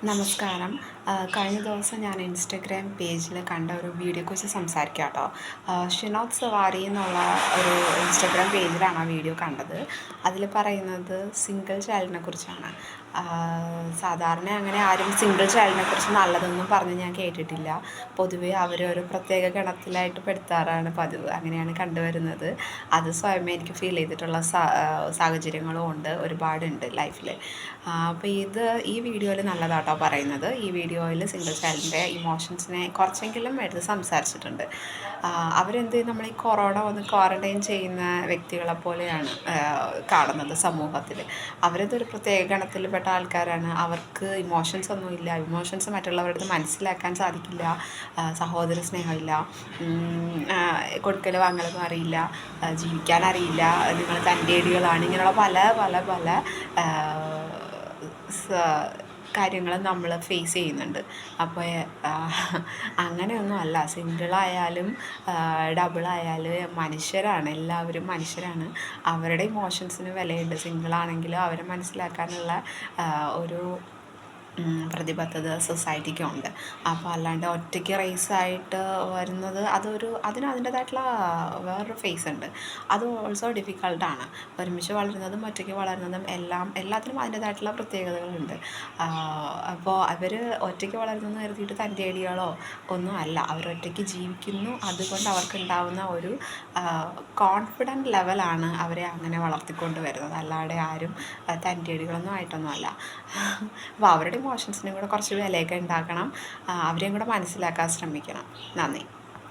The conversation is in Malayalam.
നമസ്കാരം. കഴിഞ്ഞ ദിവസം ഞാൻ ഇൻസ്റ്റഗ്രാം പേജിൽ കണ്ട ഒരു വീഡിയോയെക്കുറിച്ച് സംസാരിക്കാം കേട്ടോ. ഷിനോദ് സവാരി എന്നുള്ള ഒരു ഇൻസ്റ്റഗ്രാം പേജിലാണ് ആ വീഡിയോ കണ്ടത്. അതിൽ പറയുന്നത് സിംഗിൾ ചൈൽഡിനെ കുറിച്ചാണ്. സാധാരണ അങ്ങനെ ആരും സിംഗിൾ ചൈൽഡിനെ കുറിച്ച് നല്ലതൊന്നും പറഞ്ഞ് ഞാൻ കേട്ടിട്ടില്ല. പൊതുവേ അവർ ഒരു പ്രത്യേക ഗണത്തിലായിട്ട് പെടുത്താറാണ് പതിവ്. അങ്ങനെയാണ് കണ്ടുവരുന്നത്. അത് സ്വയമേ എനിക്ക് ഫീൽ ചെയ്തിട്ടുള്ള സാഹചര്യങ്ങളും ഉണ്ട്, ഒരുപാടുണ്ട് ലൈഫിൽ. അപ്പോൾ ഈ വീഡിയോയിൽ നല്ലതാട്ടോ പറയുന്നത്. ഈ വീഡിയോയിൽ സിംഗിൾ ചൈൽഡിൻ്റെ ഇമോഷൻസിനെ കുറച്ചെങ്കിലും എടുത്ത് സംസാരിച്ചിട്ടുണ്ട്. അവരെന്ത് നമ്മൾ ഈ കൊറോണ വന്ന് ക്വാറൻറ്റൈൻ ചെയ്യുന്ന വ്യക്തികളെ പോലെയാണ് കാണുന്നത് സമൂഹത്തിൽ. അവരതൊരു പ്രത്യേക ഗണത്തിൽപ്പെട്ട ആൾക്കാരാണ്. അവർക്ക് ഇമോഷൻസ് ഒന്നുമില്ല. ഇമോഷൻസ് മറ്റുള്ളവരുടെ മനസ്സിലാക്കാൻ സാധിക്കില്ല. സഹോദര സ്നേഹമില്ല, കൊടുക്കൽ വാങ്ങലൊന്നും അറിയില്ല, ജീവിക്കാൻ അറിയില്ല, നിങ്ങൾ തൻ്റേടികളാണ്, ഇങ്ങനെയുള്ള പല പല പല കാര്യങ്ങൾ നമ്മൾ ഫേസ് ചെയ്യുന്നുണ്ട്. അപ്പോൾ അങ്ങനെയൊന്നും അല്ല. സിംഗിളായാലും ഡബിളായാലും മനുഷ്യരാണ്, എല്ലാവരും മനുഷ്യരാണ്. അവരുടെ ഇമോഷൻസിന് വിലയുണ്ട്. സിംഗിളാണെങ്കിലും അവരെ മനസ്സിലാക്കാനുള്ള ഒരു പ്രതിബദ്ധത സൊസൈറ്റിക്കുണ്ട്. അപ്പോൾ അല്ലാണ്ട് ഒറ്റയ്ക്ക് റേസായിട്ട് വരുന്നത് അതിൻ്റേതായിട്ടുള്ള വേറൊരു ഫേസ് ഉണ്ട്. അത് ഓൾസോ ഡിഫിക്കൾട്ടാണ്. ഒരുമിച്ച് വളരുന്നതും ഒറ്റയ്ക്ക് വളരുന്നതും എല്ലാത്തിനും അതിൻ്റേതായിട്ടുള്ള പ്രത്യേകതകളുണ്ട്. അപ്പോൾ അവർ ഒറ്റയ്ക്ക് വളരുന്നതെന്ന് കരുതിയിട്ട് തൻ്റേടികളോ ഒന്നും അല്ല. അവരൊറ്റയ്ക്ക് ജീവിക്കുന്നു. അതുകൊണ്ട് അവർക്കുണ്ടാവുന്ന ഒരു കോൺഫിഡൻറ്റ് ലെവലാണ് അവരെ അങ്ങനെ വളർത്തിക്കൊണ്ട് വരുന്നത്. അല്ലാതെ ആരും തൻ്റേടികളൊന്നും ആയിട്ടൊന്നും അല്ല. അപ്പോൾ അവരുടെ ഇമോഷൻസിനും കൂടെ കുറച്ച് വിലയൊക്കെ ഉണ്ടാക്കണം. അവരെയും കൂടെ മനസ്സിലാക്കാൻ ശ്രമിക്കണം. നന്ദി.